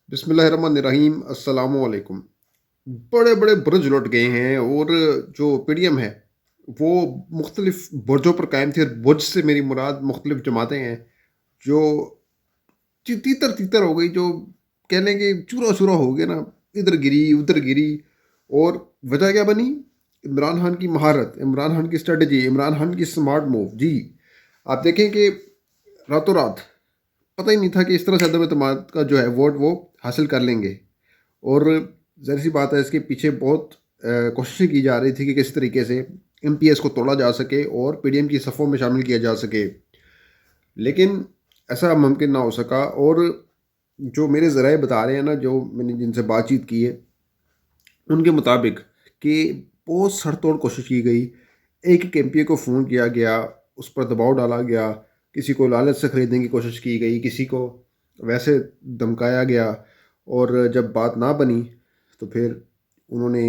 بسم اللہ الرحمن الرحیم، السلام علیکم۔ بڑے بڑے برج لٹ گئے ہیں اور جو پی ڈی ایم ہے وہ مختلف برجوں پر قائم تھی، اور برج سے میری مراد مختلف جماعتیں ہیں جو تیتر تیتر ہو گئی، جو کہہ لیں کہ چورا چورا ہو گیا نا، ادھر گری ادھر گری۔ اور وجہ کیا بنی؟ عمران خان کی مہارت، عمران خان کی اسٹریٹجی، عمران خان کی اسمارٹ موو جی۔ آپ دیکھیں کہ راتوں رات پتہ ہی نہیں تھا کہ اس طرح سے عدم اعتماد کا جو ہے ووٹ وہ حاصل کر لیں گے۔ اور ظاہر سی بات ہے اس کے پیچھے بہت کوششیں کی جا رہی تھی کہ کس طریقے سے ایم پی ایس کو توڑا جا سکے اور پی ڈی ایم کی صفوں میں شامل کیا جا سکے، لیکن ایسا ممکن نہ ہو سکا۔ اور جو میرے ذرائع بتا رہے ہیں نا، جو میں نے جن سے بات چیت کی ہے، ان کے مطابق کہ بہت سر توڑ کوشش کی گئی، ایک ایک ایم پی اے کو فون کیا گیا، اس پر دباؤ ڈالا گیا، کسی کو لالچ سے خریدنے کی کوشش کی گئی، کسی کو ویسے دمکایا گیا، اور جب بات نہ بنی تو پھر انہوں نے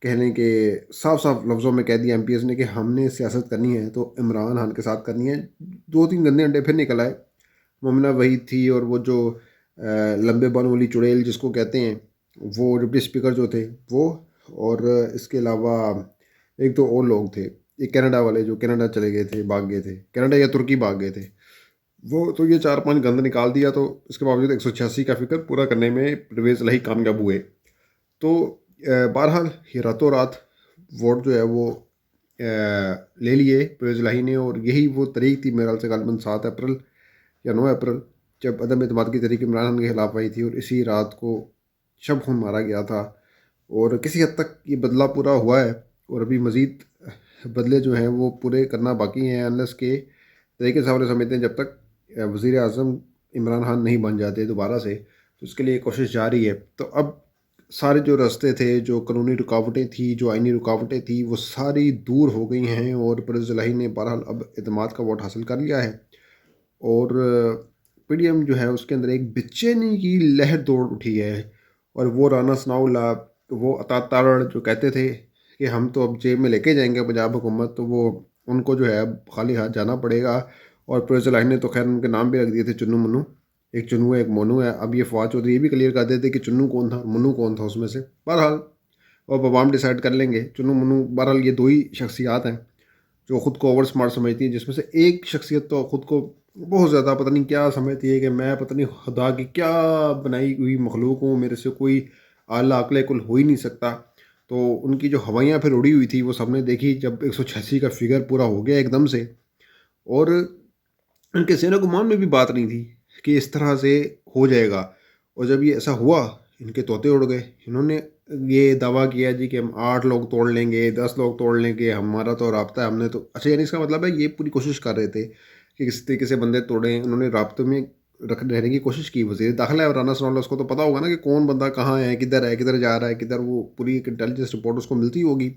کہہ لیں کہ صاف صاف لفظوں میں کہہ دیا ایم پی ایس نے کہ ہم نے سیاست کرنی ہے تو عمران خان کے ساتھ کرنی ہے۔ دو تین گندے انڈے پھر نکل آئے، ممنہ وحید تھی، اور وہ جو لمبے بالوں والی چڑیل جس کو کہتے ہیں، وہ ڈپٹی اسپیکر جو تھے وہ، اور اس کے علاوہ ایک دو اور لوگ تھے، ایک کینیڈا والے جو کینیڈا چلے گئے تھے، بھاگ گئے تھے کینیڈا یا ترکی بھاگ گئے تھے وہ، تو یہ چار پانچ گند نکال دیا، تو اس کے باوجود 186 کا فکر پورا کرنے میں پرویز الہی کامیاب ہوئے۔ تو بہرحال یہ راتوں رات ووٹ جو ہے وہ لے لیے پرویز الہی نے، اور یہی وہ تاریخ تھی میرے خیال سے غالباً 7 اپریل یا 9 اپریل، جب عدم اعتماد کی تحریک عمران خان کے خلاف آئی تھی، اور اسی رات کو شب خون مارا گیا تھا۔ اور کسی حد تک یہ بدلہ پورا ہوا ہے، اور ابھی مزید بدلے جو ہیں وہ پورے کرنا باقی ہیں، انلس کے طریقے سے حوالے سمجھتے ہیں جب تک وزیر اعظم عمران خان نہیں بن جاتے دوبارہ سے، تو اس کے لیے کوشش جاری ہے۔ تو اب سارے جو راستے تھے، جو قانونی رکاوٹیں تھیں، جو آئینی رکاوٹیں تھیں، وہ ساری دور ہو گئی ہیں، اور پرویز الہی نے بہرحال اب اعتماد کا ووٹ حاصل کر لیا ہے۔ اور پی ڈی ایم جو ہے اس کے اندر ایک بے چینی کی لہر دوڑ اٹھی ہے، اور وہ رانا ثناء اللہ، وہ عطا تارڑ جو کہتے تھے کہ ہم تو اب جیب میں لے کے جائیں گے پنجاب حکومت، تو وہ ان کو جو ہے اب خالی ہاتھ جانا پڑے گا۔ اور پرویز الہی نے تو خیر ان کے نام بھی رکھ دیے تھے، چنو منو، ایک چنو ہے ایک مونو ہے۔ اب یہ فواد چودھری یہ بھی کلیئر کر دیتے کہ چنو کون تھا منو کون تھا اس میں سے، بہرحال اب عوام ڈیسائیڈ کر لیں گے چنو منو۔ بہرحال یہ دو ہی شخصیات ہیں جو خود کو اوور اسمارٹ سمجھتی ہیں، جس میں سے ایک شخصیت تو خود کو بہت زیادہ پتہ نہیں کیا سمجھتی ہے کہ میں پتہ نہیں خدا کی کیا بنائی ہوئی مخلوق ہوں، میرے سے کوئی اعلیٰ عقل کل ہو ہی نہیں سکتا۔ تو ان کی جو ہوائیاں پھر اڑی ہوئی تھی وہ سب نے دیکھی، جب 186 کا فگر پورا ہو گیا ایک دم سے، اور ان کے سینہ گمان میں بھی بات نہیں تھی کہ اس طرح سے ہو جائے گا۔ اور جب یہ ایسا ہوا، ان کے طوطے اڑ گئے، انہوں نے یہ دعویٰ کیا جی کہ ہم 8 لوگ توڑ لیں گے، 10 لوگ توڑ لیں گے، ہمارا تو رابطہ ہے، ہم نے تو اچھا، یعنی اس کا مطلب ہے یہ پوری کوشش کر رہے تھے کہ کس طریقے سے بندے توڑیں، انہوں نے رابطے میں رہنے کی کوشش کی۔ وزیر داخلہ ہے اور رانا ثناء اللہ، اس کو تو پتا ہوگا نا کہ کون بندہ کہاں ہے، کدھر جا رہا ہے کدھر، وہ پوری ایک انٹیلیجنس رپورٹ اس کو ملتی ہوگی۔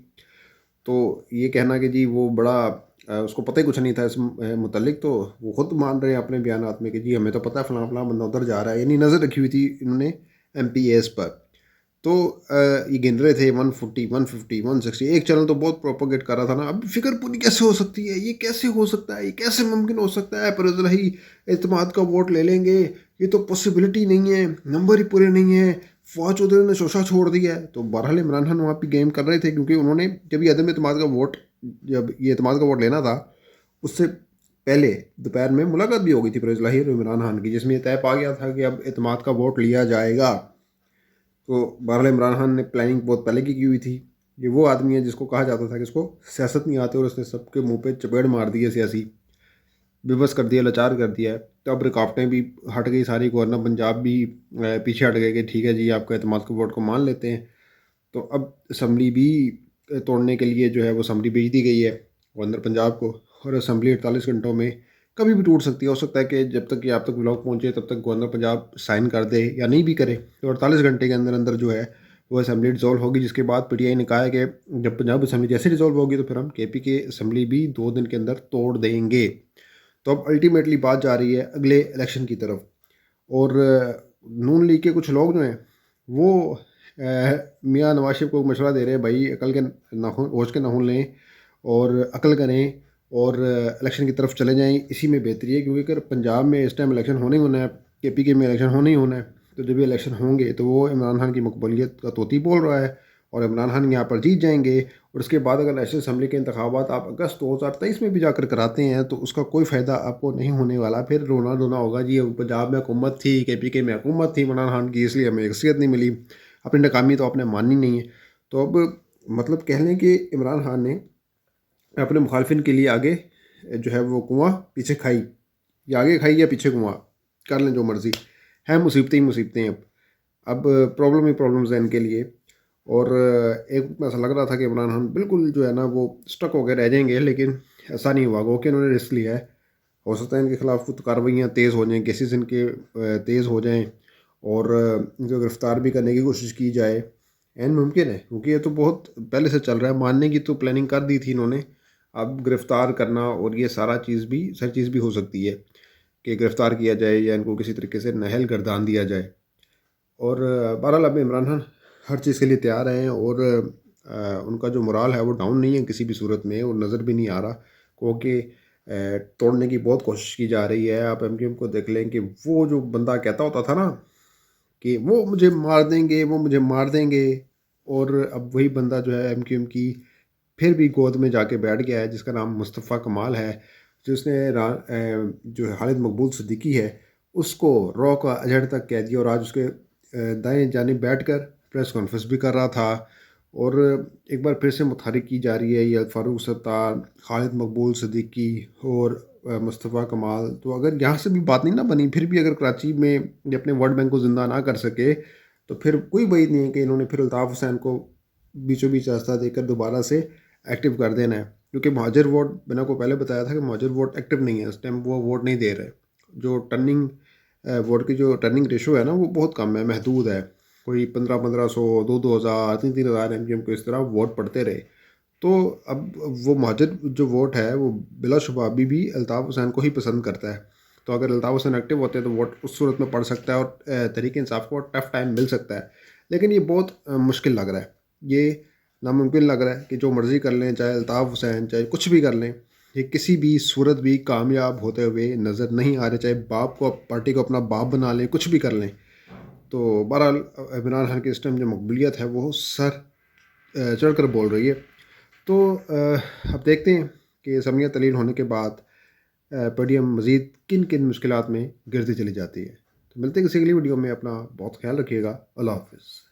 تو یہ کہنا کہ جی وہ بڑا اس کو پتہ ہی کچھ نہیں تھا اس متعلق، تو وہ خود مان رہے ہیں اپنے بیانات میں کہ جی ہمیں تو پتہ ہے فلاں فلاں بندہ ادھر جا رہا ہے، یعنی نظر رکھی ہوئی تھی انہوں نے ایم پی ایس پر۔ تو یہ گن رہے تھے 140 150 160، ایک چینل تو بہت پروپوگیٹ کر رہا تھا نا، اب فکر پوری کیسے ہو سکتی ہے، یہ کیسے ہو سکتا ہے، یہ کیسے ممکن ہو سکتا ہے، پرویز الہی اعتماد کا ووٹ لے لیں گے، یہ تو پاسبلٹی نہیں ہے، نمبر ہی پورے نہیں ہیں، فواد چودھری نے شوشہ چھوڑ دیا ہے۔ تو بہرحال عمران خان وہاں پہ گیم کر رہے تھے، کیونکہ انہوں نے جب یہ عدم اعتماد کا ووٹ، جب یہ اعتماد کا ووٹ لینا تھا، اس سے پہلے دوپہر میں ملاقات بھی ہو گئی تھی پرویز الہی اور عمران خان کی، جس میں یہ طے پا گیا تھا کہ اب اعتماد کا ووٹ لیا جائے گا۔ تو بہرحال عمران خان نے پلاننگ بہت پہلے کی ہوئی تھی۔ یہ وہ آدمی ہے جس کو کہا جاتا تھا کہ اس کو سیاست نہیں آتی، اور اس نے سب کے منہ پہ چپیڑ مار دی ہے، سیاسی بے بس کر دیا، لاچار کر دیا ہے۔ تو اب رکاوٹیں بھی ہٹ گئی ساری، گورنر پنجاب بھی پیچھے ہٹ گئے کہ ٹھیک ہے جی آپ کا اعتماد کے ووٹ کو مان لیتے ہیں۔ تو اب اسمبلی بھی توڑنے کے لیے جو ہے وہ اسمبلی بھیج دی گئی ہے گورنر پنجاب کو، اور اسمبلی 48 گھنٹوں میں کبھی بھی ٹوٹ سکتی ہے، ہو سکتا ہے کہ جب تک کہ آپ تک بلاک پہنچے تب تک گورنر پنجاب سائن کر دے یا نہیں بھی کرے، تو 48 گھنٹے کے اندر اندر جو ہے وہ اسمبلی ڈیزالو ہوگی، جس کے بعد پی ٹی آئی نے کہا ہے کہ جب پنجاب اسمبلی جیسے ڈیزالو ہوگی تو پھر ہم کے پی کے اسمبلی بھی 2 دن کے اندر توڑ دیں گے۔ تو اب الٹیمیٹلی بات جا رہی ہے اگلے الیکشن کی طرف، اور نون لیگ کے کچھ لوگ جو ہیں وہ میاں نواز شریف کو مشورہ دے رہے ہیں، بھائی عقل کے ناخن ہوش کے ناخن لیں اور عقل کریں اور الیکشن کی طرف چلے جائیں، اسی میں بہتری ہے، کیونکہ اگر پنجاب میں اس ٹائم الیکشن ہونے ہی ہونا ہے، کے پی کے میں الیکشن ہونا ہی ہونا ہے، تو جب یہ الیکشن ہوں گے تو وہ عمران خان کی مقبولیت کا طوطی بول رہا ہے، اور عمران خان یہاں پر جیت جائیں گے، اور اس کے بعد اگر نیشنل اسمبلی کے انتخابات آپ اگست 2023 میں بھی جا کر کراتے ہیں تو اس کا کوئی فائدہ آپ کو نہیں ہونے والا. پھر رونا رونا ہوگا جی پنجاب میں حکومت تھی، کے پی کے میں حکومت تھی عمران خان کی، اس لیے ہمیں حیثیت نہیں ملی، اپنی ناکامی تو آپ نے ماننی نہیں ہے. تو اب مطلب کہہ لیں کہ عمران خان نے اپنے مخالفین کے لیے آگے جو ہے وہ کنواں پیچھے کھائی، یا آگے کھائی یا پیچھے کنواں، کر لیں جو مرضی ہے. مصیبتیں ہی مصیبتیں اب پرابلم ہی پرابلمز ہیں ان کے لیے. اور ایک ایسا لگ رہا تھا کہ عمران خان بالکل جو ہے نا وہ اسٹک ہو کے رہ جائیں گے، لیکن ایسا نہیں ہوا. گو کہ انہوں نے رسک لیا ہے. ہو سکتا ہے ان کے خلاف کچھ کارروائیاں تیز ہو جائیں، کیسز ان کے تیز ہو جائیں، اور ان کو گرفتار بھی کرنے کی کوشش کی جائے. این ممکن ہے کیونکہ یہ تو بہت پہلے سے چل رہا ہے، ماننے کی تو پلاننگ کر دی تھی انہوں نے. اب گرفتار کرنا اور یہ ساری چیز بھی ہو سکتی ہے کہ گرفتار کیا جائے یا ان کو کسی طریقے سے نہل گردان دیا جائے. اور بہرحال اب عمران خان ہر چیز کے لیے تیار ہیں، اور ان کا جو مرال ہے وہ ڈاؤن نہیں ہے کسی بھی صورت میں، اور نظر بھی نہیں آ رہا. کیونکہ توڑنے کی بہت کوشش کی جا رہی ہے. آپ ایم کیو ایم کو دیکھ لیں کہ وہ جو بندہ کہتا ہوتا تھا نا کہ وہ مجھے مار دیں گے، وہ مجھے مار دیں گے، اور اب وہی بندہ جو ہے ایم کیو ایم کی پھر بھی گود میں جا کے بیٹھ گیا ہے، جس کا نام مصطفیٰ کمال ہے، جس نے جو خالد مقبول صدیقی ہے اس کو رو کا اجڑ تک کہہ دیا، اور آج اس کے دائیں جانب بیٹھ کر پریس کانفرنس بھی کر رہا تھا. اور ایک بار پھر سے متحرک کی جا رہی ہے یہ فاروق ستار، خالد مقبول صدیقی اور مصطفیٰ کمال. تو اگر یہاں سے بھی بات نہیں نہ بنی، پھر بھی اگر کراچی میں یہ اپنے ورلڈ بینک کو زندہ نہ کر سکے، تو پھر کوئی بعید نہیں ہے کہ انہوں نے پھر الطاف حسین کو بیچوں بیچ راستہ دے کر دوبارہ سے ایکٹیو کر دینا ہے. کیونکہ مہاجر ووٹ میں نے کو پہلے بتایا تھا کہ مہاجر ووٹ ایکٹیو نہیں ہے اس ٹائم، وہ ووٹ نہیں دے رہے. جو ٹرننگ ووٹ کی جو ٹرننگ ریشو ہے نا وہ بہت کم ہے، محدود ہے. کوئی 1500 2000 3000 ایم کیو ایم کو اس طرح ووٹ پڑتے رہے. تو اب وہ مہاجر جو ووٹ ہے وہ بلا شبہ ابھی بھی الطاف حسین کو ہی پسند کرتا ہے. تو اگر الطاف حسین ایکٹیو ہوتے ہیں تو ووٹ اس صورت میں پڑ سکتا ہے، اور تحریک انصاف کو ٹف ٹائم مل سکتا ہے. لیکن یہ بہت مشکل لگ رہا ہے، یہ ناممکن لگ رہا ہے کہ جو مرضی کر لیں، چاہے الطاف حسین چاہے کچھ بھی کر لیں، یہ کسی بھی صورت بھی کامیاب ہوتے ہوئے نظر نہیں آ رہے. چاہے باپ کو پارٹی کو اپنا باپ بنا لیں، کچھ بھی کر لیں. تو بہرحال عمران خان کی اس ٹائم جو مقبولیت ہے وہ سر چڑھ کر بول رہی ہے. تو اب دیکھتے ہیں کہ اسمبلیاں تحلیل ہونے کے بعد پی ڈی ایم مزید کن کن مشکلات میں گرتی چلی جاتی ہے. تو ملتے ہیں کسی اگلی ویڈیو میں. اپنا بہت خیال رکھیے گا. اللہ حافظ.